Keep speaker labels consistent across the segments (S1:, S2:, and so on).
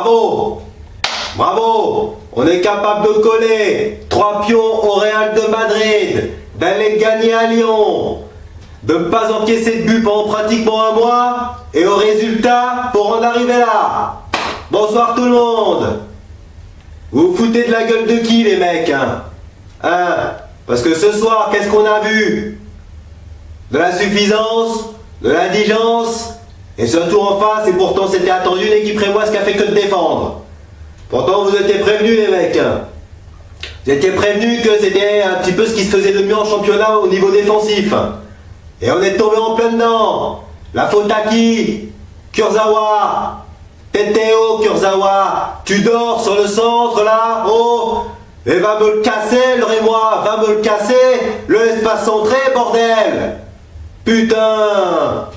S1: Bravo! Bravo! On est capable de coller 3 pions au Real de Madrid, d'aller gagner à Lyon, de ne pas encaisser de but pendant pratiquement un mois, et au résultat, pour en arriver là. Bonsoir tout le monde. Vous vous foutez de la gueule de qui les mecs, hein? Parce que ce soir, qu'est-ce qu'on a vu? De la suffisance, de l'indigence, et surtout en face, et pourtant c'était attendu, une équipe rémoise qui a fait que de défendre. Pourtant vous étiez prévenus les mecs. Vous étiez prévenus que c'était un petit peu ce qui se faisait de mieux en championnat au niveau défensif. Et on est tombé en plein dedans. La faute à qui? Kurzawa. Teteo Kurzawa. Tu dors sur le centre là. Oh. Et va me le casser le Rémois. Va me le casser. Le espace centré bordel. Putain.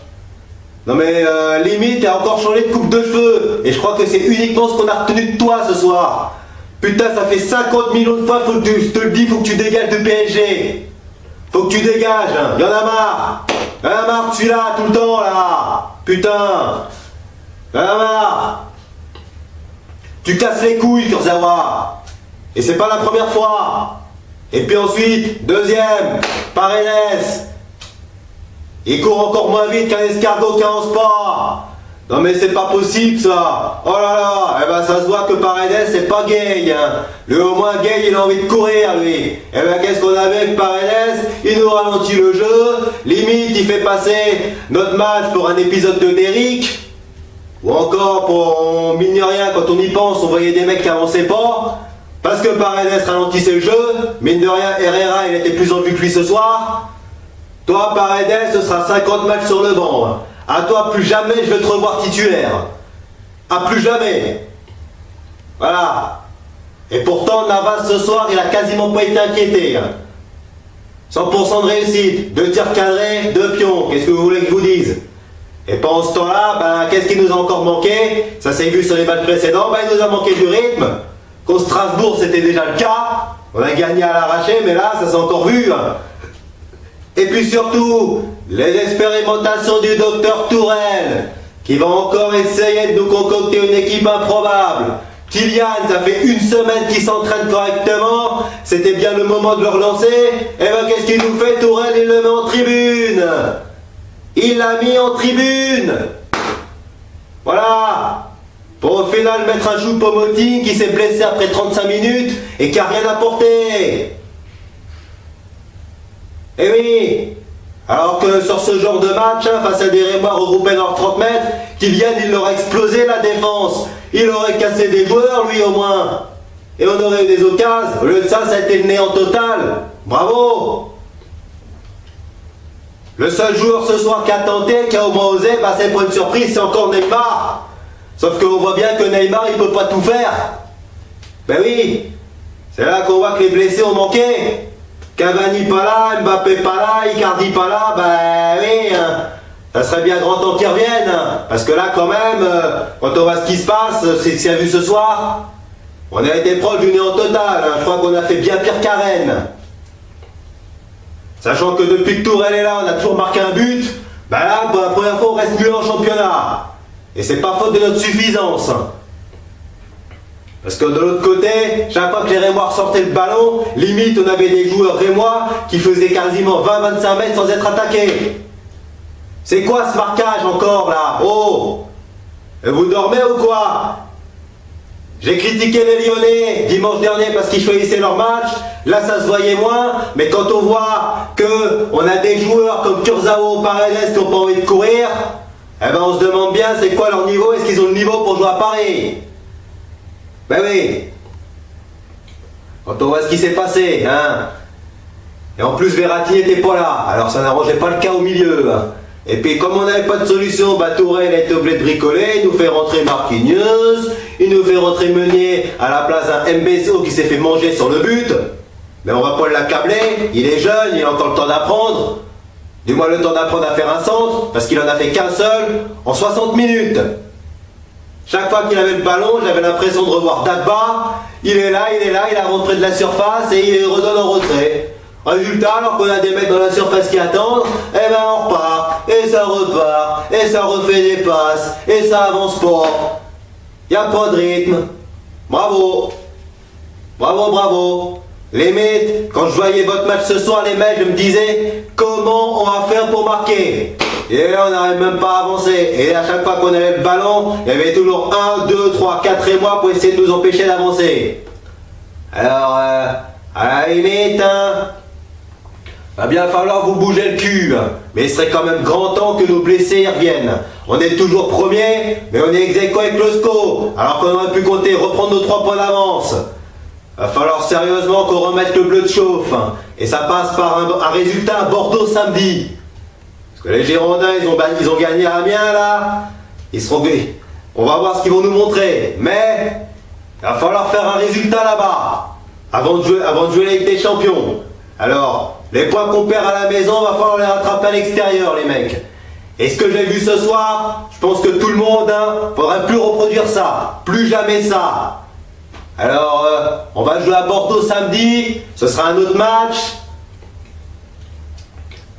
S1: Non mais limite, t'as encore changé de coupe de cheveux. Et je crois que c'est uniquement ce qu'on a retenu de toi ce soir. Putain, ça fait 50 millions de fois, faut que je te le dis, faut que tu dégages de PSG. Faut que tu dégages, hein. Y'en a marre. Y'en a marre de celui-là, tout le temps, là. Putain. Y'en a marre. Tu casses les couilles, Kurzawa. Et c'est pas la première fois. Et puis ensuite, deuxième, Paredes. Il court encore moins vite qu'un escargot qui avance pas. Non mais c'est pas possible ça. Oh là là. Eh ben ça se voit que Paredes c'est pas gay, hein. Lui au moins gay il a envie de courir lui. Eh ben qu'est-ce qu'on a avec Paredes? Il nous ralentit le jeu. Limite il fait passer notre match pour un épisode de Derrick. Ou encore pour, mine de rien, quand on y pense, on voyait des mecs qui avançaient pas. Parce que Paredes ralentissait le jeu. Mine de rien, Herrera il était plus en vue que lui ce soir. Toi, Paredes, ce sera 50 matchs sur le banc. À toi, plus jamais je vais te revoir titulaire. À plus jamais. Voilà. Et pourtant, Navas, ce soir, il a quasiment pas été inquiété. 100% de réussite. 2 tirs cadrés, 2 pions. Qu'est-ce que vous voulez que je vous dise? Et pendant ce temps-là, ben, qu'est-ce qui nous a encore manqué? Ça s'est vu sur les matchs précédents. Ben, il nous a manqué du rythme. Qu'au Strasbourg, c'était déjà le cas. On a gagné à l'arraché, mais là, ça s'est encore vu. Et puis surtout, les expérimentations du docteur Tourelle, qui va encore essayer de nous concocter une équipe improbable. Kylian, ça fait 1 semaine qu'il s'entraîne correctement, c'était bien le moment de le relancer. Et ben qu'est-ce qu'il nous fait Tourelle? Il le met en tribune. Il l'a mis en tribune. Voilà. Pour au final mettre un Choupo-Moting qui s'est blessé après 35 minutes et qui n'a rien apporté. Eh oui. Alors que sur ce genre de match, face à des Rémois regroupés dans 30 mètres, Kylian il leur a explosé la défense. Il aurait cassé des joueurs lui au moins. Et on aurait eu des occasions. Au lieu de ça, ça a été le néant total. Bravo. Le seul joueur ce soir qui a tenté, qui a au moins osé passer pour une surprise, c'est encore Neymar. Sauf qu'on voit bien que Neymar il peut pas tout faire. Ben oui. C'est là qu'on voit que les blessés ont manqué. Cavani pas là, Mbappé pas là, Icardi pas là, ben oui, hein. Ça serait bien grand temps qu'ils reviennent, hein. Parce que là quand même, quand on voit ce qui se passe, c'est ce qu'il y a vu ce soir, on a été proche du néant total, hein. Je crois qu'on a fait bien pire qu'à Rennes. Sachant que depuis que Tourelle est là, on a toujours marqué un but, ben là, pour la première fois, on reste nul en championnat. Et c'est pas faute de notre suffisance. Parce que de l'autre côté, chaque fois que les Rémois ressortaient le ballon, limite on avait des joueurs Rémois qui faisaient quasiment 20-25 mètres sans être attaqués. C'est quoi ce marquage encore là? Oh! Et vous dormez ou quoi? J'ai critiqué les Lyonnais dimanche dernier parce qu'ils choisissaient leur match. Là ça se voyait moins, mais quand on voit qu'on a des joueurs comme Kurzawa ou Paredes qui n'ont pas envie de courir, eh ben on se demande bien c'est quoi leur niveau, est-ce qu'ils ont le niveau pour jouer à Paris? Ben oui. Quand on voit ce qui s'est passé, hein. Et en plus Verratti n'était pas là, alors ça n'arrangeait pas le cas au milieu. Hein. Et puis comme on n'avait pas de solution, bah Tourelle a été obligé de bricoler, il nous fait rentrer Marquinhos, il nous fait rentrer Meunier à la place d'un Mbesso qui s'est fait manger sur le but. Mais on va pas l'accabler, il est jeune, il a encore le temps d'apprendre. Du moins le temps d'apprendre à faire un centre, parce qu'il en a fait qu'un seul en 60 minutes. Chaque fois qu'il avait le ballon, j'avais l'impression de revoir Dagba. Il est là, il avance près de la surface et il redonne en retrait. Résultat, alors qu'on a des mecs dans la surface qui attendent, eh ben on repart, et ça repart, et ça refait des passes, et ça avance pas. il n'y a pas de rythme. Bravo. Bravo, bravo. Les mecs, quand je voyais votre match ce soir, les mecs, je me disais, comment on va faire pour marquer? Et là, on n'arrive même pas à avancer. Et à chaque fois qu'on avait le ballon, il y avait toujours 1, 2, 3, 4 et moi pour essayer de nous empêcher d'avancer. Alors, à la limite, hein, va bien falloir vous bouger le cul. Mais il serait quand même grand temps que nos blessés y reviennent. On est toujours premier, mais on est ex-aequo avec le SCO. Alors qu'on aurait pu compter reprendre nos 3 points d'avance. Va falloir sérieusement qu'on remette le bleu de chauffe. Et ça passe par un résultat à Bordeaux samedi. Parce que les Girondins, ils ont gagné à Amiens là. On va voir ce qu'ils vont nous montrer. Mais il va falloir faire un résultat là-bas. Avant de jouer avec des champions. Alors, les points qu'on perd à la maison, va falloir les rattraper à l'extérieur, les mecs. Et ce que j'ai vu ce soir, je pense que tout le monde, faudrait plus reproduire ça. Plus jamais ça. Alors, on va jouer à Bordeaux samedi, ce sera un autre match.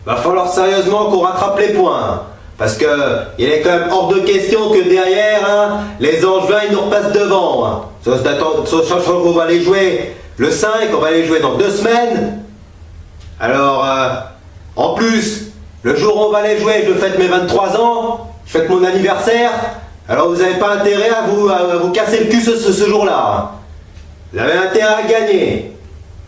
S1: Va falloir sérieusement qu'on rattrape les points. Parce que il est quand même hors de question que derrière, les Angevins ils nous repassent devant. Sachant qu'on va les jouer le 5, on va les jouer dans 2 semaines. Alors, en plus, le jour où on va les jouer, je fête mes 23 ans, je fête mon anniversaire. Alors vous n'avez pas intérêt à vous casser le cul ce jour-là. Vous avez intérêt à gagner.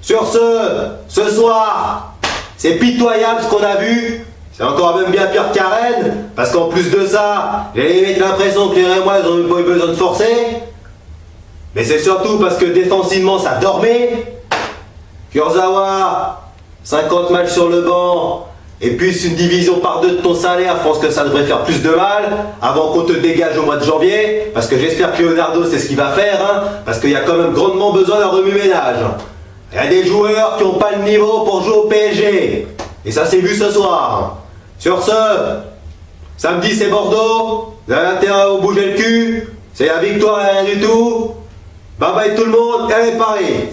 S1: Sur ce soir, c'est pitoyable ce qu'on a vu. C'est encore même bien pire qu'à Rennes, parce qu'en plus de ça, j'ai l'impression que les Rémois ils ont eu besoin de forcer. Mais c'est surtout parce que défensivement ça dormait. Kurzawa, 50 matchs sur le banc, et puis une division par 2 de ton salaire, je pense que ça devrait faire plus de mal, avant qu'on te dégage au mois de janvier, parce que j'espère que Leonardo c'est ce qu'il va faire, parce qu'il y a quand même grandement besoin d'un remue-ménage. Il y a des joueurs qui n'ont pas le niveau pour jouer au PSG, et ça s'est vu ce soir. Sur ce, samedi c'est Bordeaux, vous avez intérêt à vous bouger le cul, c'est la victoire et rien du tout. Bye bye tout le monde, et allez Paris.